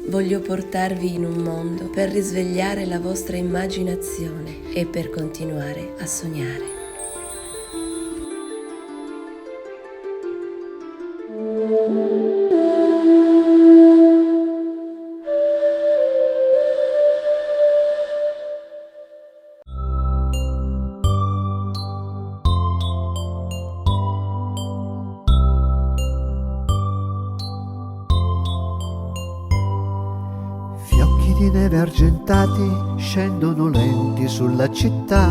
voglio portarvi in un mondo per risvegliare la vostra immaginazione e per continuare a sognare. Fiocchi di neve argentati scendono lenti sulla città.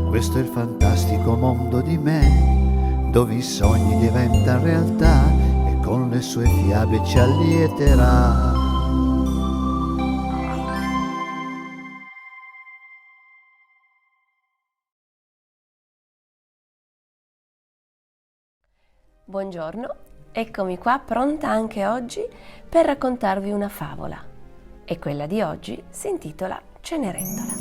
Questo è il fantastico mondo di me, dove i sogni diventano realtà e con le sue fiabe ci allieterà. Buongiorno, eccomi qua pronta anche oggi per raccontarvi una favola. E quella di oggi si intitola Cenerentola.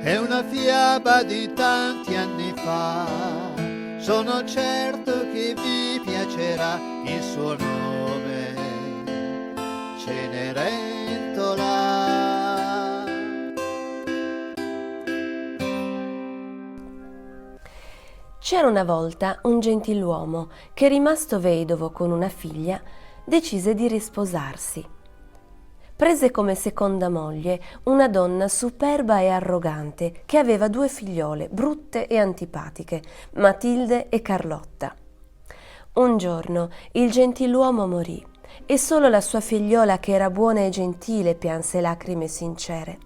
È una fiaba di tanti anni fa, sono certo che vi piacerà il suo nome, Cenerentola. C'era una volta un gentiluomo che, rimasto vedovo con una figlia, decise di risposarsi. Prese come seconda moglie una donna superba e arrogante che aveva 2 figliole brutte e antipatiche, Matilde e Carlotta. Un giorno il gentiluomo morì e solo la sua figliola, che era buona e gentile, pianse lacrime sincere.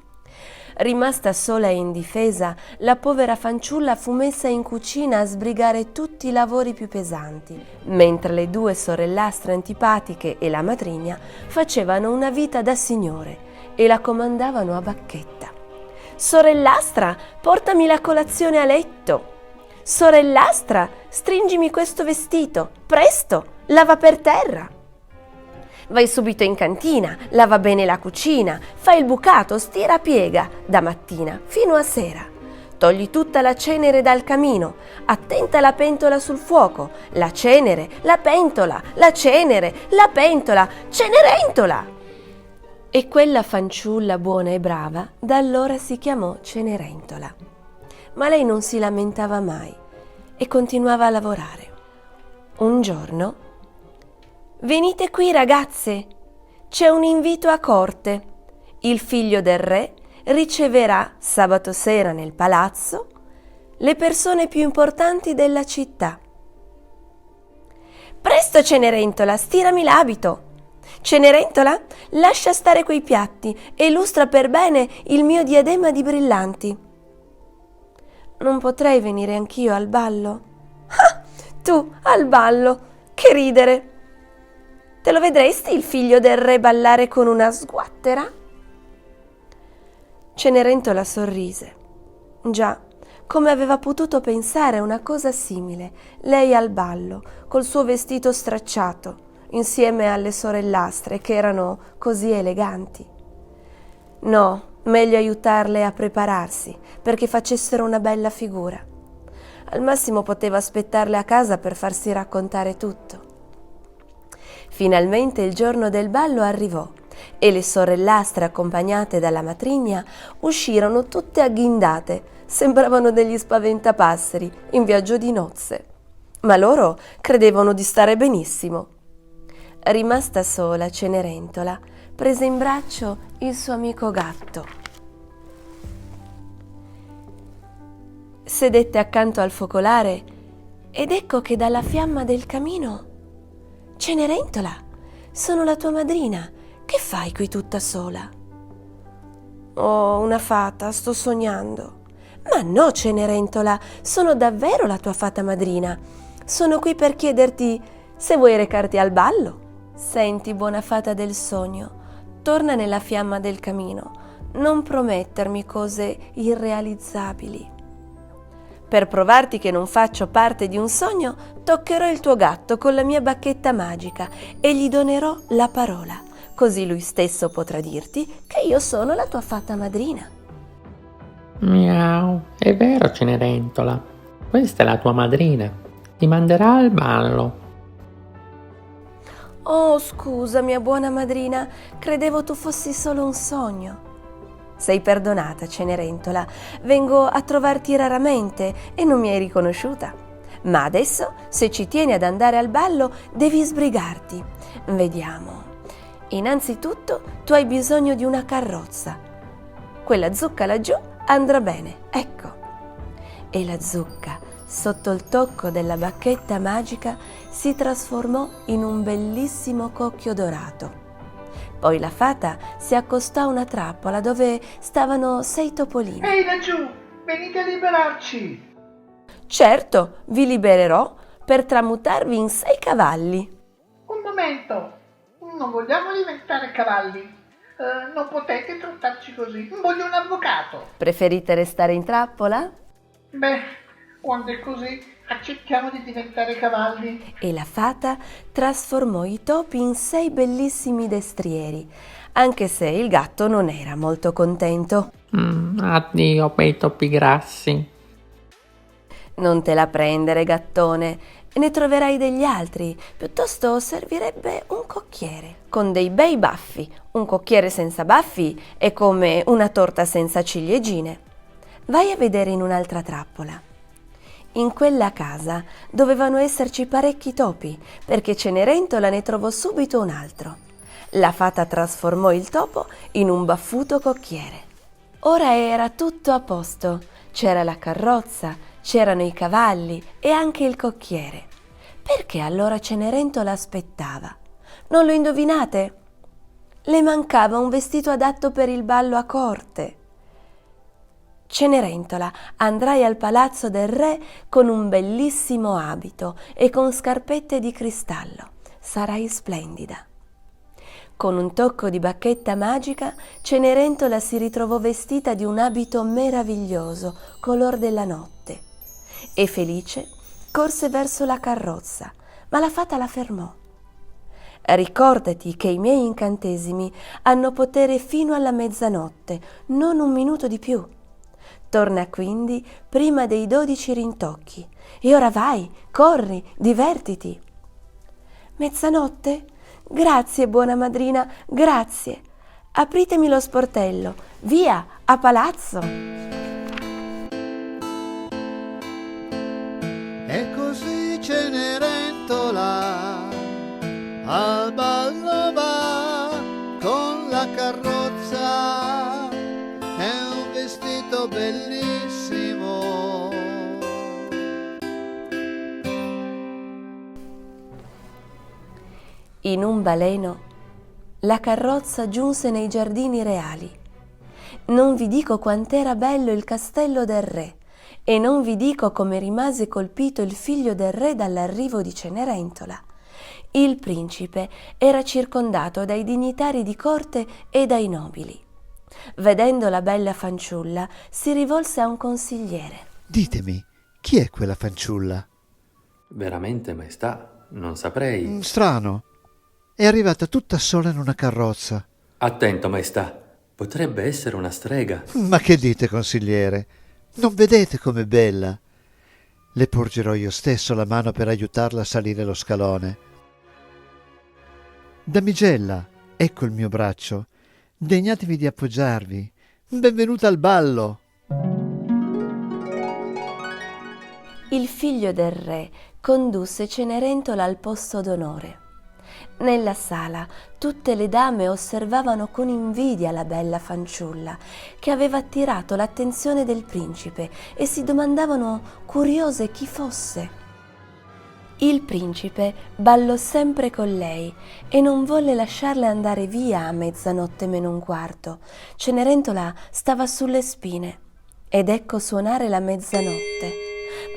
Rimasta sola e indifesa, la povera fanciulla fu messa in cucina a sbrigare tutti i lavori più pesanti, mentre le 2 sorellastre antipatiche e la madrigna facevano una vita da signore e la comandavano a bacchetta. «Sorellastra, portami la colazione a letto! Sorellastra, stringimi questo vestito! Presto, lava per terra! Vai subito in cantina, lava bene la cucina, fai il bucato, stira piega, da mattina fino a sera. Togli tutta la cenere dal camino, attenta la pentola sul fuoco, la cenere, la pentola, la cenere, la pentola, Cenerentola!» E quella fanciulla buona e brava da allora si chiamò Cenerentola. Ma lei non si lamentava mai e continuava a lavorare. Un giorno: «Venite qui, ragazze, c'è un invito a corte. Il figlio del re riceverà sabato sera nel palazzo le persone più importanti della città. Presto, Cenerentola, stirami l'abito. Cenerentola, lascia stare quei piatti e lustra per bene il mio diadema di brillanti. Non potrei venire anch'io al ballo?» «Ah, tu al ballo, che ridere! Te lo vedresti il figlio del re ballare con una sguattera?» Cenerentola sorrise. Già, come aveva potuto pensare a una cosa simile, lei al ballo, col suo vestito stracciato, insieme alle sorellastre che erano così eleganti. No, meglio aiutarle a prepararsi, perché facessero una bella figura. Al massimo poteva aspettarle a casa per farsi raccontare tutto. Finalmente il giorno del ballo arrivò e le sorellastre, accompagnate dalla matrigna, uscirono tutte agghindate, sembravano degli spaventapasseri in viaggio di nozze. Ma loro credevano di stare benissimo. Rimasta sola, Cenerentola prese in braccio il suo amico gatto. Sedette accanto al focolare ed ecco che dalla fiamma del camino: «Cenerentola, sono la tua madrina. Che fai qui tutta sola?» «Oh, una fata, sto sognando». «Ma no, Cenerentola, sono davvero la tua fata madrina. Sono qui per chiederti se vuoi recarti al ballo. Senti, buona fata del sogno, torna nella fiamma del camino. Non promettermi cose irrealizzabili. Per provarti che non faccio parte di un sogno, toccherò il tuo gatto con la mia bacchetta magica e gli donerò la parola, così lui stesso potrà dirti che io sono la tua fata madrina». Miau, è vero, Cenerentola, questa è la tua madrina, ti manderà al ballo. Oh, scusa, mia buona madrina, credevo tu fossi solo un sogno. Sei perdonata, Cenerentola. Vengo a trovarti raramente e non mi hai riconosciuta. Ma adesso, se ci tieni ad andare al ballo, devi sbrigarti. Vediamo. Innanzitutto, tu hai bisogno di una carrozza. Quella zucca laggiù andrà bene, ecco. E la zucca, sotto il tocco della bacchetta magica, si trasformò in un bellissimo cocchio dorato. Poi la fata si accostò a una trappola dove stavano 6 topolini. Ehi laggiù, venite a liberarci! Certo, vi libererò per tramutarvi in 6 cavalli. Un momento, non vogliamo diventare cavalli. Non potete trattarci così. Voglio un avvocato. Preferite restare in trappola? Beh, quando è così, accettiamo di diventare cavalli. E la fata trasformò i topi in 6 bellissimi destrieri, anche se il gatto non era molto contento. Addio, bei topi grassi. Non te la prendere, gattone, ne troverai degli altri. Piuttosto servirebbe un cocchiere con dei bei baffi. Un cocchiere senza baffi è come una torta senza ciliegine. Vai a vedere in un'altra trappola. In quella casa dovevano esserci parecchi topi, perché Cenerentola ne trovò subito un altro. La fata trasformò il topo in un baffuto cocchiere. Ora era tutto a posto. C'era la carrozza, c'erano i cavalli e anche il cocchiere. Perché allora Cenerentola aspettava? Non lo indovinate? Le mancava un vestito adatto per il ballo a corte. Cenerentola, andrai al palazzo del re con un bellissimo abito e con scarpette di cristallo. Sarai splendida. Con un tocco di bacchetta magica, Cenerentola si ritrovò vestita di un abito meraviglioso, color della notte. E felice corse verso la carrozza, ma la fata la fermò. Ricordati che i miei incantesimi hanno potere fino alla mezzanotte, non un minuto di più. Torna quindi prima dei 12 rintocchi. E ora vai, corri, divertiti. Mezzanotte? Grazie, buona madrina, grazie. Apritemi lo sportello. Via, a palazzo. E così Cenerentola al ballo va con la carrozza e un vestito bellissimo. In un baleno, la carrozza giunse nei giardini reali. Non vi dico quant'era bello il castello del re, e non vi dico come rimase colpito il figlio del re dall'arrivo di Cenerentola. Il principe era circondato dai dignitari di corte e dai nobili. Vedendo la bella fanciulla, si rivolse a un consigliere. Ditemi, chi è quella fanciulla? Veramente, maestà, non saprei. Strano. È arrivata tutta sola in una carrozza. Attento, maestà, potrebbe essere una strega. Ma che dite, consigliere? Non vedete com'è bella? Le porgerò io stesso la mano per aiutarla a salire lo scalone. Damigella, ecco il mio braccio. Degnatevi di appoggiarvi. Benvenuta al ballo. Il figlio del re condusse Cenerentola al posto d'onore. Nella sala tutte le dame osservavano con invidia la bella fanciulla che aveva attirato l'attenzione del principe e si domandavano curiose chi fosse. Il principe ballò sempre con lei e non volle lasciarle andare via a mezzanotte meno un quarto. Cenerentola stava sulle spine ed ecco suonare la mezzanotte.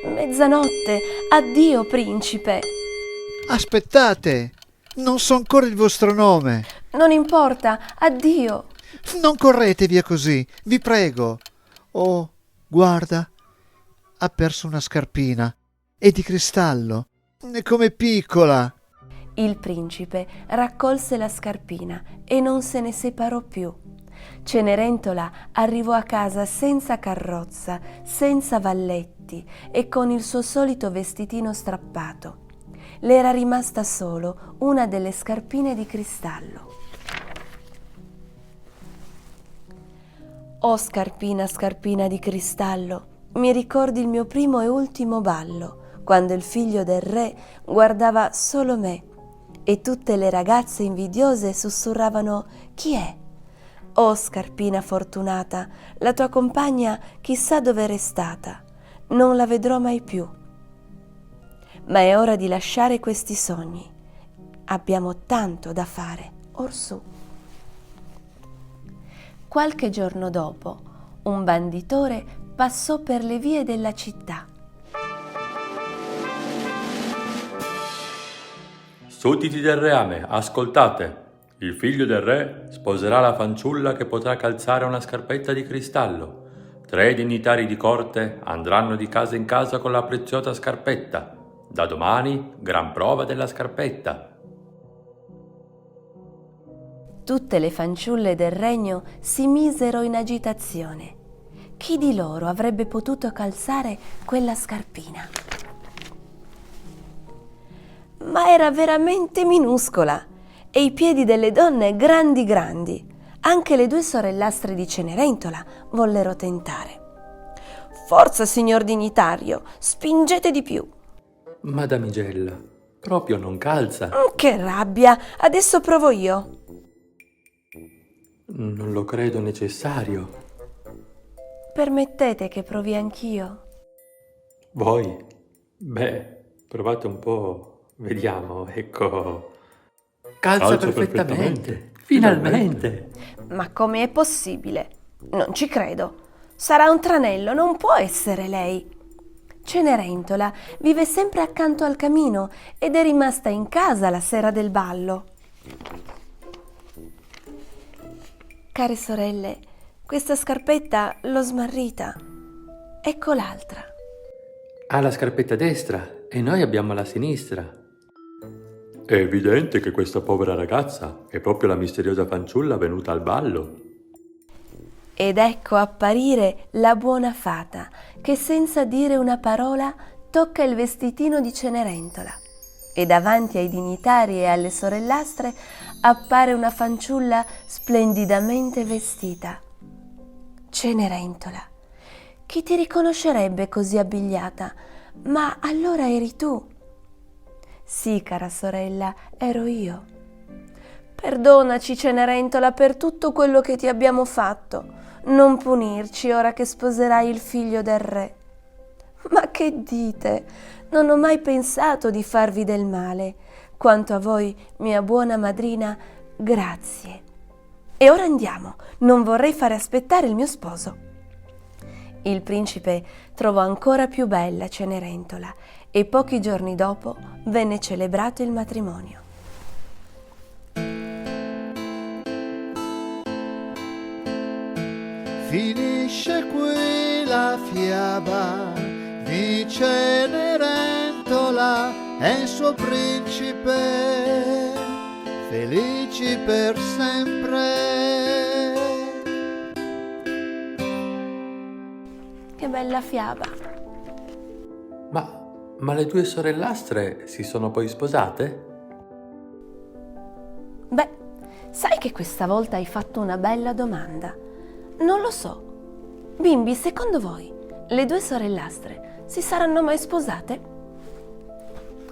Mezzanotte, addio principe! Aspettate! Non so ancora il vostro nome. Non importa, addio! Non correte via così, vi prego. Oh, guarda, ha perso una scarpina. È di cristallo. È come piccola. Il principe raccolse la scarpina e non se ne separò più. Cenerentola arrivò a casa senza carrozza, senza valletti e con il suo solito vestitino strappato. le era rimasta solo una delle scarpine di cristallo. Oh scarpina, scarpina di cristallo, mi ricordi il mio primo e ultimo ballo, quando il figlio del re guardava solo me e tutte le ragazze invidiose sussurravano «Chi è?» Oh scarpina fortunata, la tua compagna chissà dove è restata, non la vedrò mai più. Ma è ora di lasciare questi sogni. Abbiamo tanto da fare, orsù. Qualche giorno dopo, un banditore passò per le vie della città. Sudditi del reame, ascoltate! Il figlio del re sposerà la fanciulla che potrà calzare una scarpetta di cristallo. 3 dignitari di corte andranno di casa in casa con la preziosa scarpetta. Da domani, gran prova della scarpetta. Tutte le fanciulle del regno si misero in agitazione. Chi di loro avrebbe potuto calzare quella scarpina? Ma era veramente minuscola e i piedi delle donne grandi grandi. Anche le 2 sorellastre di Cenerentola vollero tentare. Forza, signor dignitario, spingete di più. Ma damigella, proprio non calza. Che rabbia, adesso provo io. Non lo credo necessario. Permettete che provi anch'io? Voi? Beh, provate un po'. Vediamo, ecco. Calza perfettamente. Finalmente. Ma come è possibile? Non ci credo. Sarà un tranello, non può essere lei. Cenerentola vive sempre accanto al camino ed è rimasta in casa la sera del ballo. Care sorelle, questa scarpetta l'ho smarrita. Ecco l'altra. Ha la scarpetta destra e noi abbiamo la sinistra. È evidente che questa povera ragazza è proprio la misteriosa fanciulla venuta al ballo. Ed ecco apparire la buona fata, che senza dire una parola tocca il vestitino di Cenerentola. E davanti ai dignitari e alle sorellastre appare una fanciulla splendidamente vestita. Cenerentola, chi ti riconoscerebbe così abbigliata? Ma allora eri tu. Sì, cara sorella, ero io. Perdonaci, Cenerentola, per tutto quello che ti abbiamo fatto. Non punirci ora che sposerai il figlio del re. Ma che dite? Non ho mai pensato di farvi del male. Quanto a voi, mia buona madrina, grazie. E ora andiamo, non vorrei fare aspettare il mio sposo. Il principe trovò ancora più bella Cenerentola e pochi giorni dopo venne celebrato il matrimonio. Finisce qui la fiaba di Cenerentola e il suo principe, felici per sempre. Che bella fiaba! Ma le 2 sorellastre si sono poi sposate? Beh, sai che questa volta hai fatto una bella domanda. Non lo so. Bimbi, secondo voi, le 2 sorellastre si saranno mai sposate?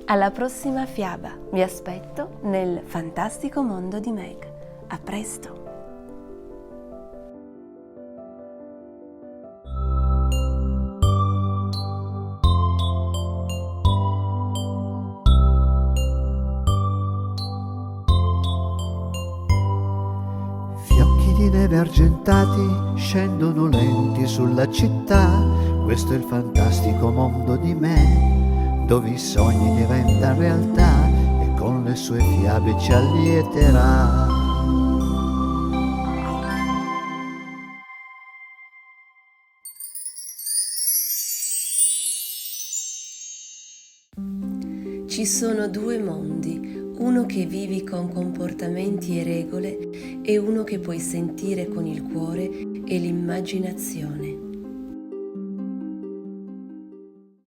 Alla prossima fiaba. Vi aspetto nel fantastico mondo di Meg. A presto! Fiocchi di neve argentati scendono lenti sulla città. Questo è il fantastico mondo di me, dove i sogni diventano realtà e con le sue fiabe ci allieterà. Ci sono 2 mondi, uno che vivi con comportamenti e regole e uno che puoi sentire con il cuore e l'immaginazione.